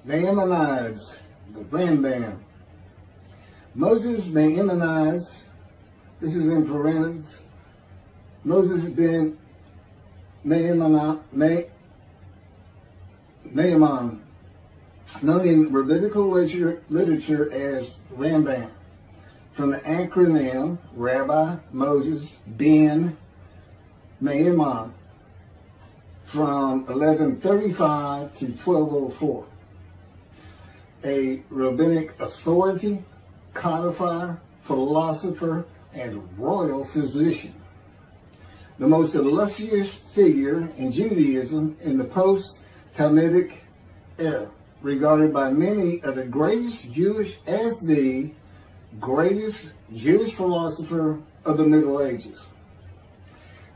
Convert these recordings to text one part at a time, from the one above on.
Maimonides, the Rambam. Moses Maimonides, this is in parentheses, Moses Ben Maimon, known in rabbinical literature as Rambam, from the acronym Rabbi Moses Ben Maimon, from 1135 to 1204. A rabbinic authority, codifier, philosopher, and royal physician. The most illustrious figure in Judaism in the post-talmudic era, regarded by many of the greatest Jewish philosopher of the Middle Ages,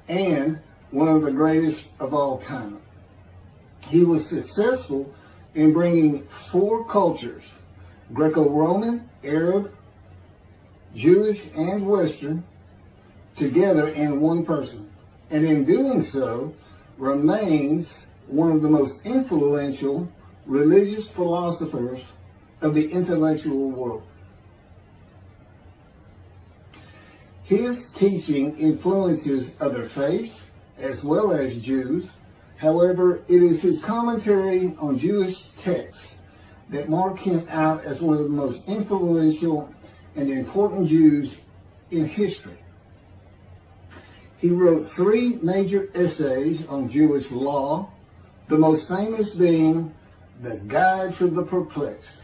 and one of the greatest of all time. He was successful in bringing four cultures, Greco-Roman, Arab, Jewish, and Western, together in one person, and in doing so remains one of the most influential religious philosophers of the intellectual world. His teaching influences other faiths as well as Jews. However, it is his commentary on Jewish texts that mark him out as one of the most influential and important Jews in history. He wrote 3 major essays on Jewish law, the most famous being The Guide for the Perplexed.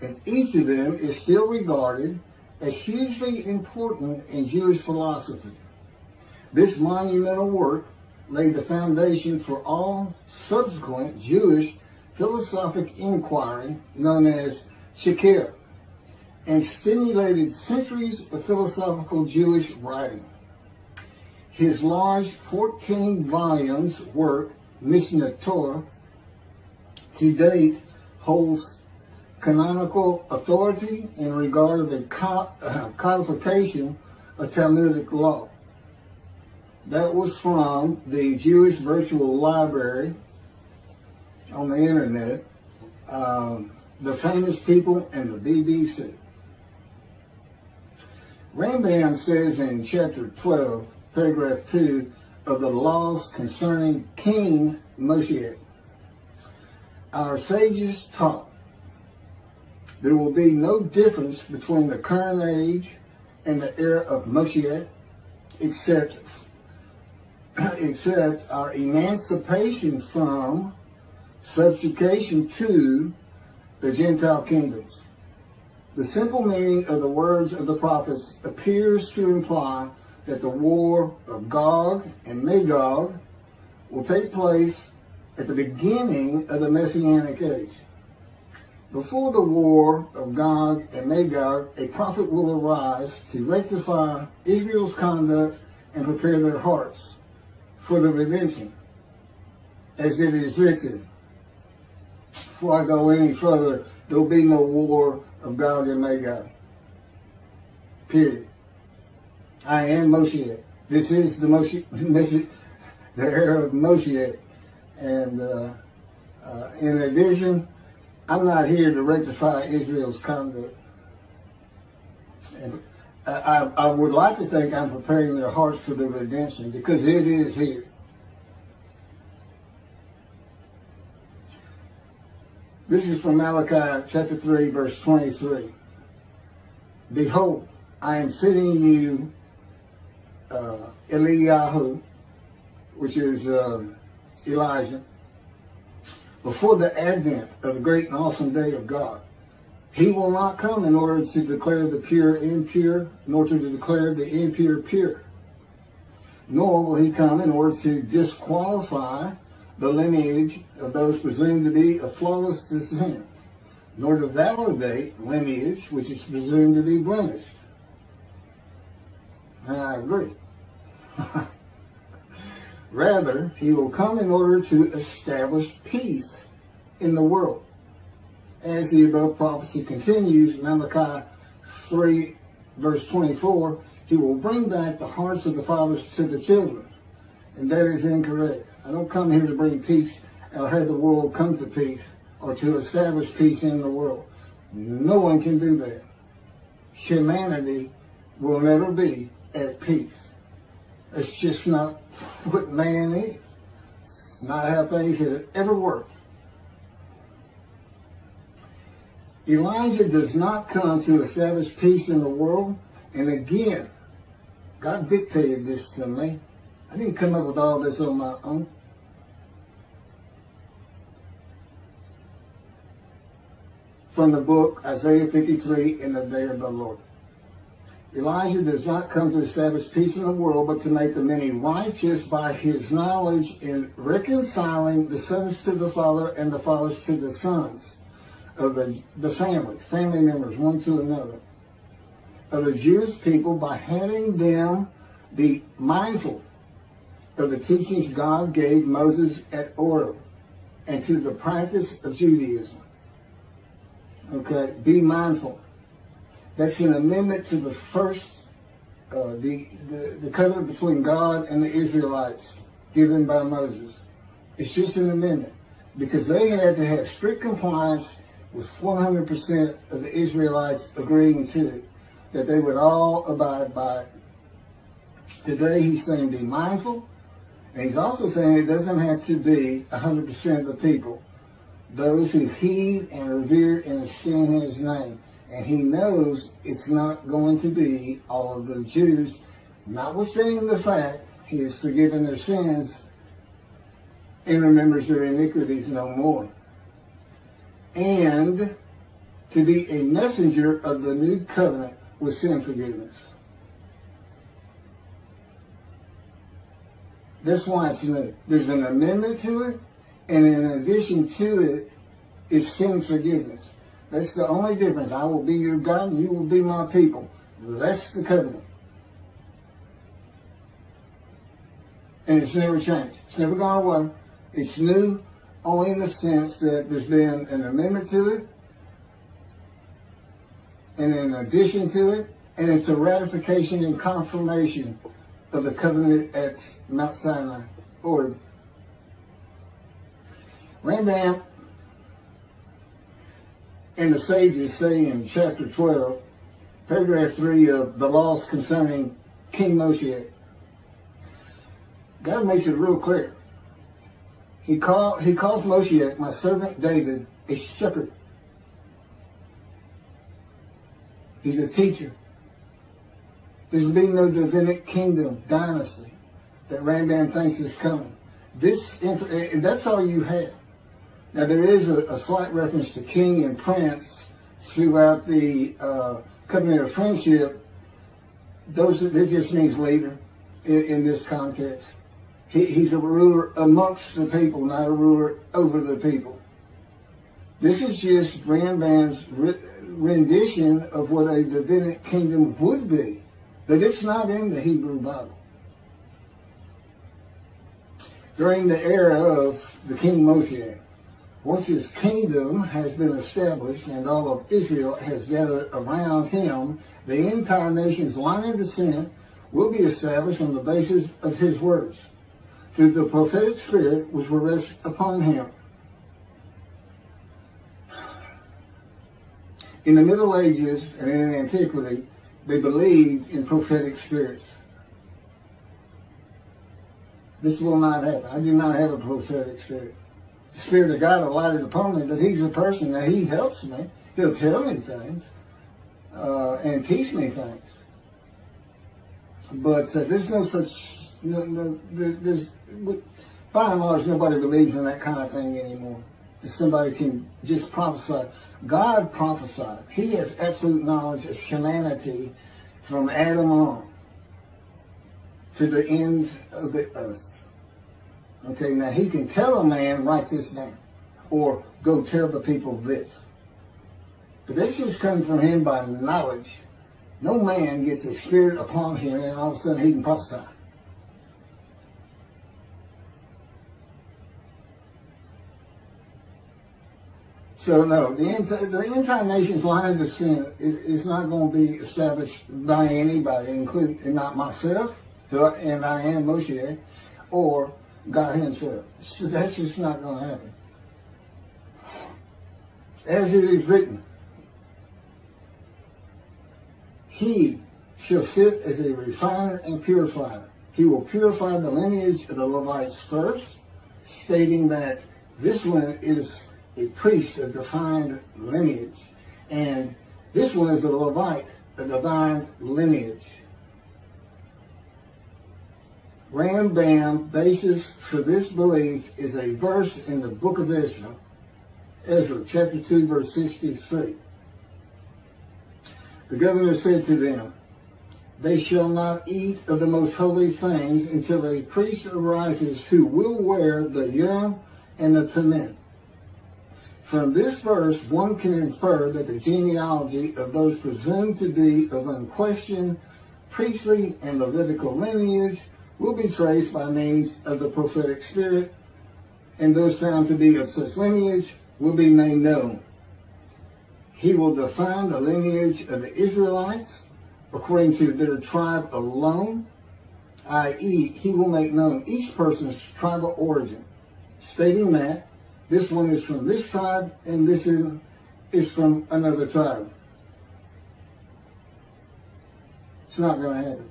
And each of them is still regarded as hugely important in Jewish philosophy. This monumental work laid the foundation for all subsequent Jewish philosophic inquiry known as Chakirah, and stimulated centuries of philosophical Jewish writing. His large 14 volumes work, Mishneh Torah, to date holds canonical authority in regard of a codification of Talmudic law. That was from the Jewish Virtual Library on the internet, the Famous People, and the BBC. Rambam says in chapter 12, paragraph 2 of the laws concerning King Moshiach, our sages taught there will be no difference between the current age and the era of Moshiach, except our emancipation from subjugation to the Gentile kingdoms. The simple meaning of the words of the prophets appears to imply that the war of Gog and Magog will take place at the beginning of the Messianic age. Before the war of Gog and Magog, a prophet will arise to rectify Israel's conduct and prepare their hearts for the redemption, as it is written. Before I go any further, there will be no war of Gog and Magog. Period. I am Moshiach. This is the the era of Moshiach. And in addition, I'm not here to rectify Israel's conduct. And I would like to think I'm preparing their hearts for the redemption, because it is here. This is from Malachi chapter 3, verse 23. Behold, I am sending you Eliyahu, which is Elijah, before the advent of the great and awesome day of God. He will not come in order to declare the pure impure, nor to declare the impure pure. Nor will he come in order to disqualify the lineage of those presumed to be of flawless descent, nor to validate lineage which is presumed to be blemished. And I agree. Rather, he will come in order to establish peace in the world. As the above prophecy continues, Malachi 3, verse 24, he will bring back the hearts of the fathers to the children. And that is incorrect. I don't come here to bring peace or have the world come to peace or to establish peace in the world. No one can do that. Humanity will never be at peace. It's just not what man is. It's not how things have ever worked. Elijah does not come to establish peace in the world. And again, God dictated this to me. I didn't come up with all this on my own. From the book Isaiah 53, In the Day of the Lord. Elijah does not come to establish peace in the world, but to make the many righteous by his knowledge in reconciling the sons to the Father and the fathers to the sons of the family members, one to another, of the Jewish people, by having them be mindful of the teachings God gave Moses at Oreb, and to the practice of Judaism. Okay, be mindful. That's an amendment to the first, the covenant between God and the Israelites given by Moses. It's just an amendment because they had to have strict compliance with 100% of the Israelites agreeing to it, that they would all abide by it. Today he's saying be mindful, and he's also saying it doesn't have to be 100% of the people, those who heed and revere and esteem his name. And he knows it's not going to be all of the Jews, notwithstanding the fact he has forgiven their sins and remembers their iniquities no more. And to be a messenger of the new covenant with sin forgiveness. That's why it's new. There's an amendment to it, and in addition to it is sin forgiveness. That's the only difference. I will be your God, and you will be my people. That's the covenant. And it's never changed. It's never gone away. It's new only in the sense that there's been an amendment to it, and in addition to it, and it's a ratification and confirmation of the covenant at Mount Sinai, or Rambam and the sages say in chapter 12, paragraph 3 of the laws concerning King Moshiach, God makes it real clear. He calls Moshiach, my servant David, a shepherd. He's a teacher. There's been no Davidic kingdom, dynasty, that Rambam thinks is coming. And that's all you have. Now, there is a slight reference to king and prince throughout the covenant of friendship. That just means leader in this context. He's a ruler amongst the people, not a ruler over the people. This is just Rambam's rendition of what a Davidic kingdom would be, but it's not in the Hebrew Bible. During the era of the King Moshiach, once his kingdom has been established and all of Israel has gathered around him, the entire nation's line of descent will be established on the basis of his words, through the prophetic spirit which will rest upon him. In the Middle Ages and in antiquity, they believed in prophetic spirits. This will not happen. I do not have a prophetic spirit. The Spirit of God alighted upon me, but he's a person that he helps me. He'll tell me things and teach me things. But there's no such, by and large, nobody believes in that kind of thing anymore. That somebody can just prophesy. God prophesied. He has absolute knowledge of humanity from Adam on to the end of the earth. Okay, now he can tell a man, write this down, or go tell the people this. But this just comes from him by knowledge. No man gets a spirit upon him and all of a sudden he can prophesy. So no, the entire nation's line of descent is not going to be established by anybody, including not myself, and I am Moshiach, or God himself. So that's just not going to happen. As it is written, he shall sit as a refiner and purifier. He will purify the lineage of the Levites first, stating that this one is a priest of defined lineage, and this one is a Levite, a divine lineage. Rambam basis for this belief is a verse in the book of Ezra, chapter 2, verse 63. The governor said to them, they shall not eat of the most holy things until a priest arises who will wear the Urim and the Thummim. From this verse, one can infer that the genealogy of those presumed to be of unquestioned priestly and Levitical lineage will be traced by means of the prophetic spirit, and those found to be of such lineage will be made known. He will define the lineage of the Israelites according to their tribe alone, i.e., he will make known each person's tribal origin, stating that this one is from this tribe and this is from another tribe. It's not going to happen.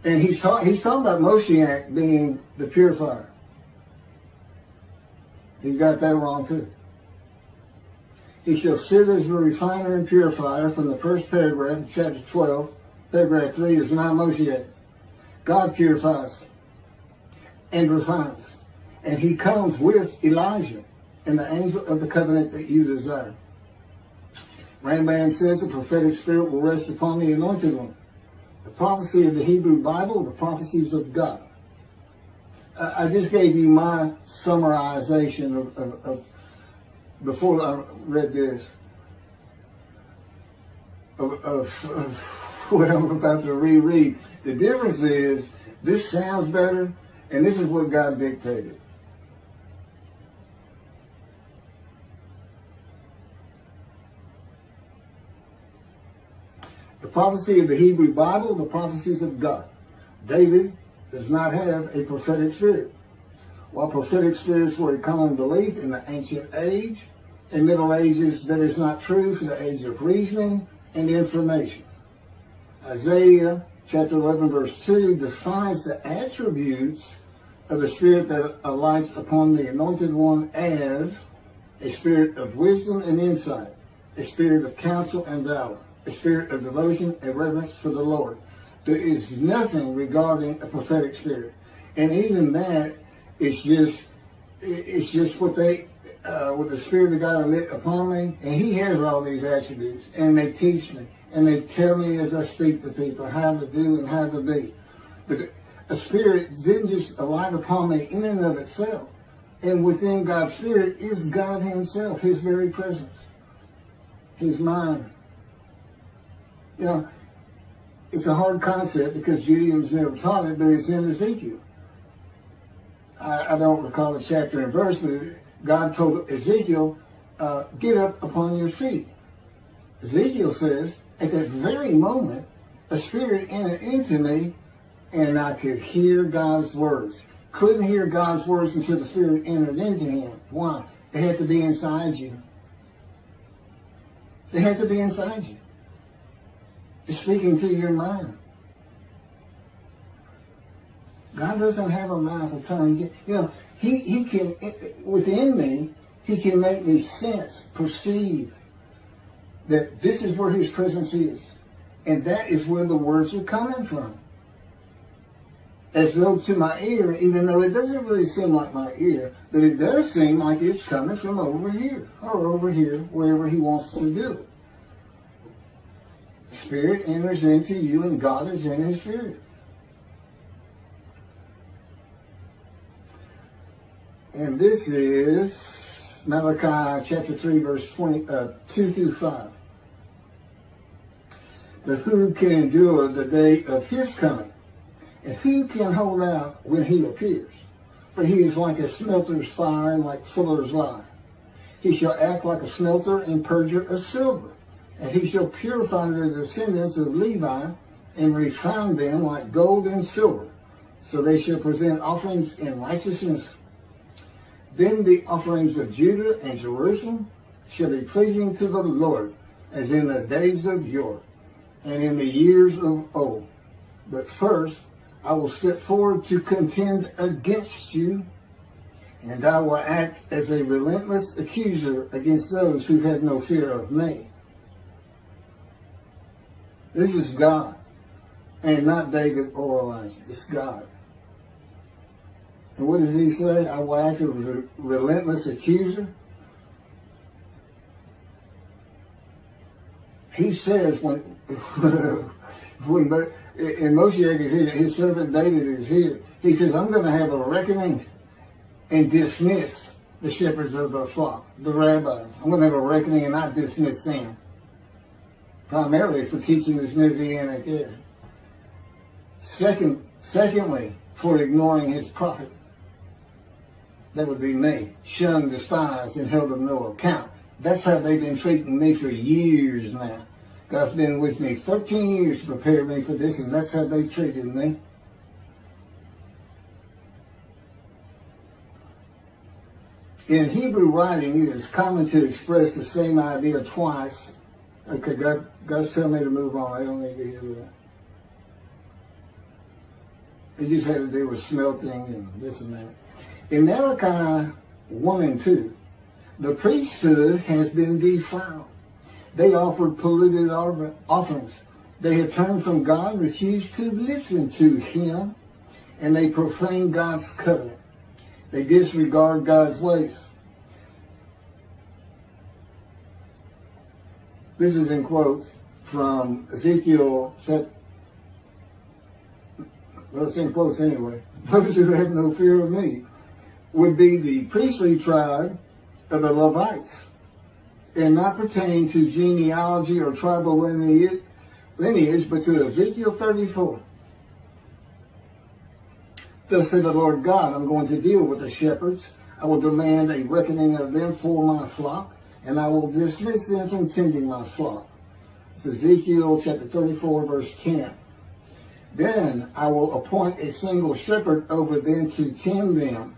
And he's talking about Moshiach being the purifier. He got that wrong too. He shall sit as a refiner and purifier from the first paragraph, chapter 12. Paragraph 3 is not Moshiach. God purifies and refines. And he comes with Elijah and the angel of the covenant that you desire. Rambam says the prophetic spirit will rest upon the anointed one. The prophecy of the Hebrew Bible, the prophecies of God. I just gave you my summarization of before I read this, of what I'm about to reread. The difference is, this sounds better, and this is what God dictated. The prophecy of the Hebrew Bible, the prophecies of God. David does not have a prophetic spirit. While prophetic spirits were a common belief in the ancient age and Middle Ages, that is not true for the age of reasoning and information. Isaiah chapter 11 verse 2 defines the attributes of the spirit that alights upon the anointed one as a spirit of wisdom and insight, a spirit of counsel and valor, a spirit of devotion and reverence for the Lord. There is nothing regarding a prophetic spirit. And even that, it's just what the Spirit of God lit upon me, and he has all these attributes, and they teach me, and they tell me as I speak to people how to do and how to be. But a spirit didn't just alight upon me in and of itself. And within God's spirit is God himself, his very presence, his mind. You know, it's a hard concept because Judaism's never taught it, but it's in Ezekiel. I don't recall the chapter and verse, but God told Ezekiel, get up upon your feet. Ezekiel says, at that very moment, a spirit entered into me, and I could hear God's words. Couldn't hear God's words until the spirit entered into him. Why? They had to be inside you. They had to be inside you. It's speaking to your mind. God doesn't have a mouth or tongue. You know, he can, within me, he can make me sense, perceive that this is where his presence is. And that is where the words are coming from. As though to my ear, even though it doesn't really seem like my ear, but it does seem like it's coming from over here, or over here, wherever he wants to do it. Spirit enters into you, and God is in his spirit. And this is Malachi chapter 3, verse 2 through 5. But who can endure the day of his coming? And who can hold out when he appears? For he is like a smelter's fire and like fuller's lye. He shall act like a smelter and purger of silver. And he shall purify the descendants of Levi and refine them like gold and silver. So they shall present offerings in righteousness. Then the offerings of Judah and Jerusalem shall be pleasing to the Lord, as in the days of yore, and in the years of old. But first I will step forward to contend against you, and I will act as a relentless accuser against those who have no fear of me. This is God, and not David or Elijah. It's God. And what does he say? I will act as a relentless accuser. He says when Moshiach is here, his servant David is here, he says, I'm going to have a reckoning and dismiss the shepherds of the flock, the rabbis. I'm going to have a reckoning and not dismiss them, primarily for teaching this Messianic Era. Secondly, for ignoring his prophet. That would be me, shunned, despised, and held of no account. That's how they've been treating me for years now. God's been with me 13 years to prepare me for this, and that's how they treated me. In Hebrew writing, it is common to express the same idea twice. Okay, God's telling me to move on. I don't need to hear that. It just had to do with smelting and this and that. In Malachi 1 and 2, the priesthood has been defiled. They offered polluted offerings. They had turned from God, refused to listen to him, and they profaned God's covenant. They disregard God's ways. This is in quotes from Ezekiel, well, it's in quotes anyway. Those who have no fear of me would be the priestly tribe of the Levites, and not pertaining to genealogy or tribal lineage, but to Ezekiel 34. Thus said the Lord God, I'm going to deal with the shepherds. I will demand a reckoning of them for my flock, and I will dismiss them from tending my flock. It's Ezekiel chapter 34, verse 10. Then I will appoint a single shepherd over them to tend them,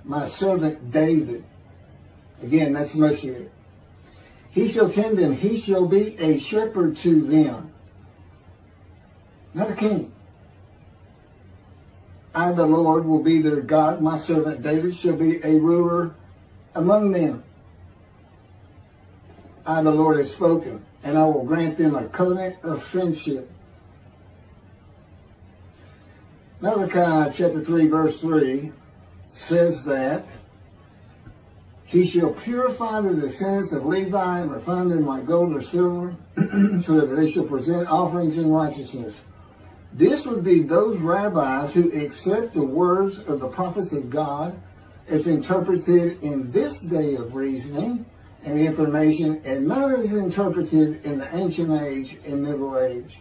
my servant David. Again, that's Moshiach. He shall tend them. He shall be a shepherd to them. Not a king. I, the Lord, will be their God. My servant David shall be a ruler among them. I, the Lord, have spoken, and I will grant them a covenant of friendship. Malachi chapter 3, verse 3 says that he shall purify the descendants of Levi and refine them like gold or silver, so that they shall present offerings in righteousness. This would be those rabbis who accept the words of the prophets of God as interpreted in this day of reasoning and information, and not as interpreted in the ancient age and middle age.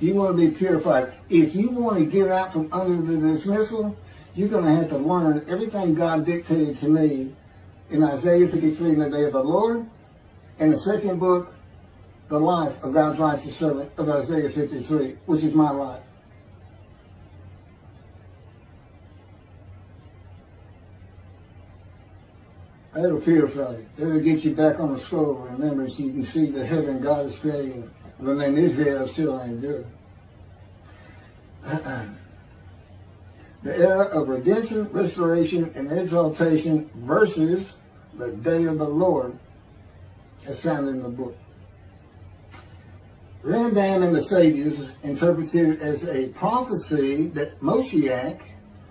You want to be purified. If you want to get out from under the dismissal, you're going to have to learn everything God dictated to me in Isaiah 53 in the day of the Lord, and the second book, the life of God's righteous servant of Isaiah 53, which is my life. That'll purify you. That'll get you back on the scroll of remembrance so you can see the heaven God is creating. The name Israel still ain't good. The era of redemption, restoration, and exaltation versus the day of the Lord as found in the book. Rambam and the sages interpreted it as a prophecy that Moshiach,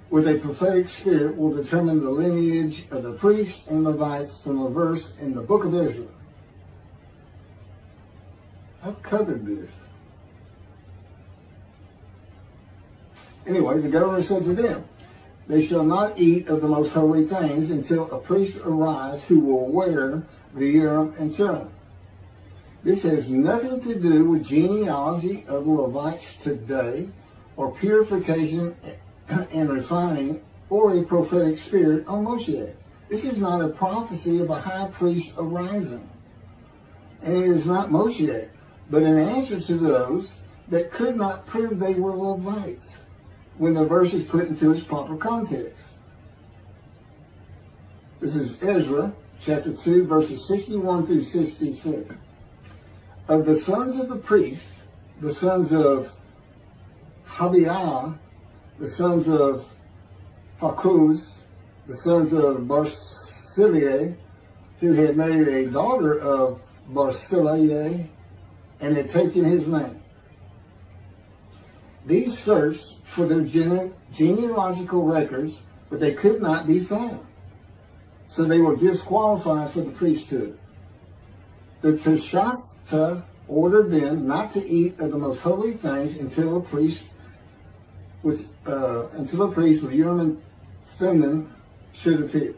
with a prophetic spirit, will determine the lineage of the priests and Levites from a verse in the book of Israel. I've covered this. Anyway, the governor said to them, they shall not eat of the most holy things until a priest arise who will wear the Urim and Thummim. This has nothing to do with genealogy of Levites today, or purification and refining, or a prophetic spirit on Moshiach. This is not a prophecy of a high priest arising. And it is not Moshiach, but an answer to those that could not prove they were Levites. when the verse is put into its proper context. This is Ezra, chapter 2, verses 61 through 63. Of the sons of the priests, the sons of Habiah, the sons of Hakuz, the sons of Barzillai, who had married a daughter of Barzillai and had taken his name. These searched for their genealogical records, but they could not be found. So they were disqualified for the priesthood. The Teshatha ordered them not to eat of the most holy things until a priest with Urim and Thummim should appear.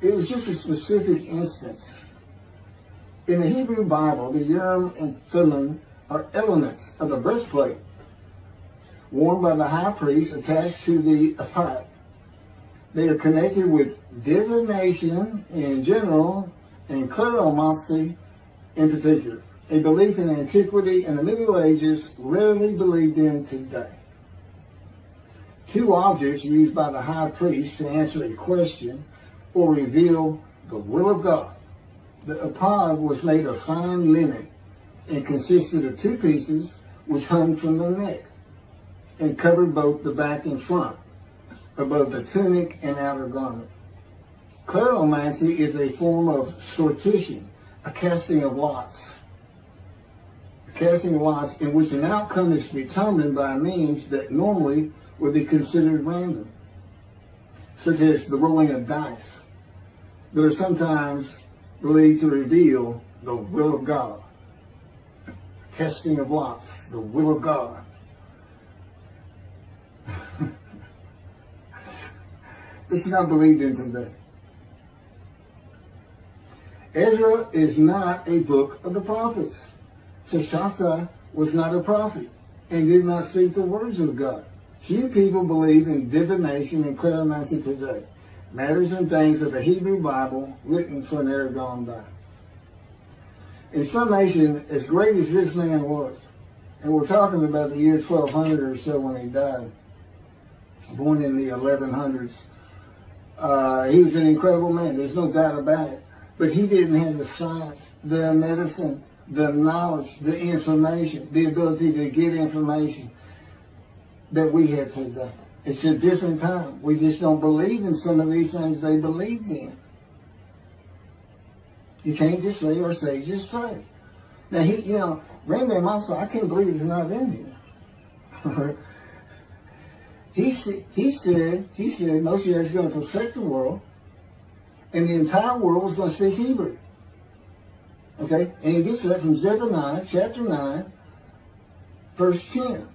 It was just a specific instance. In the Hebrew Bible, the Urim and Thummim are elements of the breastplate worn by the high priest attached to the ephod. They are connected with divination in general and kleromancy in particular, a belief in antiquity and the Middle Ages rarely believed in today. Two objects used by the high priest to answer a question or reveal the will of God. The ephod was made of fine linen and consisted of two pieces which hung from the neck and covered both the back and front, above the tunic and outer garment. Kleromancy is a form of sortition, a casting of lots. A casting of lots in which an outcome is determined by means that normally would be considered random, such as the rolling of dice, that are sometimes believed to reveal the will of God. Casting of lots, the will of God. This is not believed in today. Ezra is not a book of the prophets. Teshatha was not a prophet and did not speak the words of God. Few people believe in divination and kleromancy today, matters and things of the Hebrew Bible written for an era gone by. In summation, as great as this man was, and we're talking about the year 1200 or so when he died, born in the 1100s, he was an incredible man. There's no doubt about it. But he didn't have the science, the medicine, the knowledge, the information, the ability to get information that we have today. It's a different time. We just don't believe in some of these things they believed in. You can't just say our sages say. Now, Rambam also, I can't believe it's not in here. He said Moshiach is going to perfect the world, and the entire world is going to speak Hebrew. Okay? And he gets that from Zephaniah chapter 9, verse 10.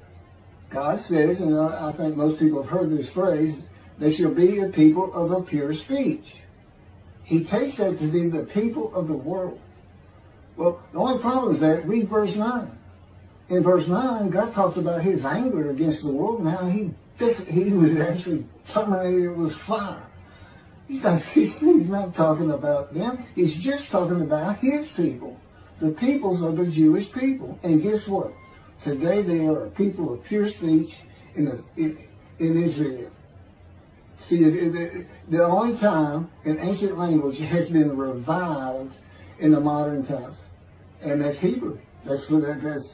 God says, and I think most people have heard this phrase, they shall be a people of a pure speech. He takes that to be the people of the world. Well, the only problem is that, read verse 9. In verse 9, God talks about his anger against the world and how he was actually terminated with fire. He's not talking about them. He's just talking about his people. The peoples of the Jewish people. And guess what? Today they are a people of pure speech in Israel. See, the only time an ancient language has been revived in the modern times, and that's Hebrew. That's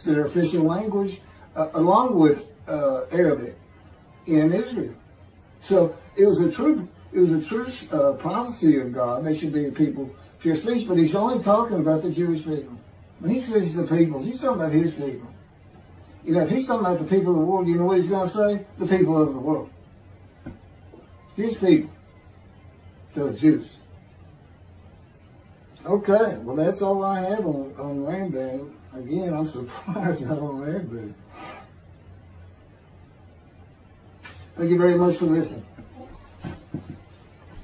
their official language, along with Arabic in Israel. So it was a true prophecy of God. They should be a people pure speech, but he's only talking about the Jewish people. When he says the peoples, he's talking about his people. If he's talking about the people of the world, you know what he's going to say? The people of the world. His people. The Jews. Okay, well that's all I have on Rambam. Again, I'm surprised I don't have that. Thank you very much for listening.